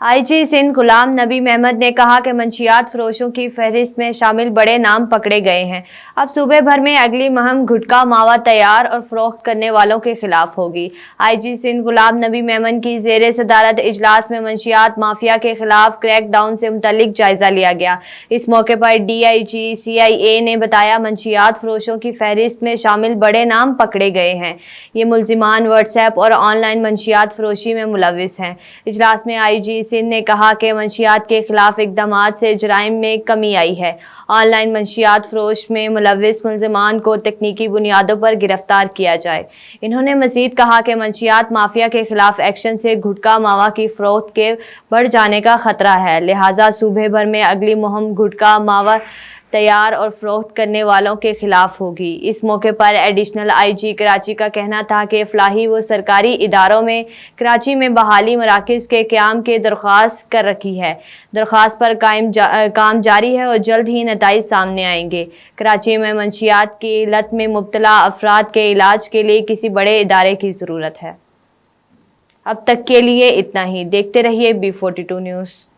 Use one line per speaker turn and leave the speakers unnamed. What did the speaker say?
IG Sindh Ghulam Nabi Mahmad ने कहा कि मंशियात फरोशों की फहरिस्त में शामिल बड़े नाम पकड़े गए हैं। अब सूबे भर में अगली मुहिम गुटखा मावा तैयार और फरोख्त करने वालों के खिलाफ होगी। आईजी सिंध गुलाम नबी महमद की जेर सदारत इजलास में मंशियात माफिया के खिलाफ क्रैक डाउन से मुतल्लिक जायजा लिया गया। इस मौके पर DIG CIA ने बताया, मंशियात फरोशों की फहरिस्त में शामिल बड़े नाम पकड़े गए हैं। ये मुलजिमान व्हाट्सएप और ऑनलाइन मंशियात फरोशी में मुलविस हैं। इजलास में आईजी सिंध ने कहा कि मंशियात के खिलाफ इकदामात से जराइम में कमी आई है। ऑनलाइन मंशियात फरोश में मुलविस मुलजिमान को तकनीकी बुनियादों पर गिरफ्तार किया जाए। इन्होंने मजीद कहा कि मंशियात माफिया के खिलाफ एक्शन से गुटखा मावा की फरोख्त के बढ़ जाने का खतरा है, लिहाजा सूबे भर में अगली मुहिम गुटखा मावा तैयार और फरोख्त करने वालों के खिलाफ होगी। इस मौके पर एडिशनल IG कराची का कहना था कि फलाही व सरकारी इदारों में कराची में बहाली मराकज़ के क़याम की दरख्वास्त कर रखी है। दरख्वास्त पर काम जारी है और जल्द ही नताइज सामने आएंगे। कराची में मंशियात की लत में मुब्तला अफराद के इलाज के लिए किसी बड़े इदारे की ज़रूरत है। अब तक के लिए इतना ही। देखते रहिए B42 न्यूज़।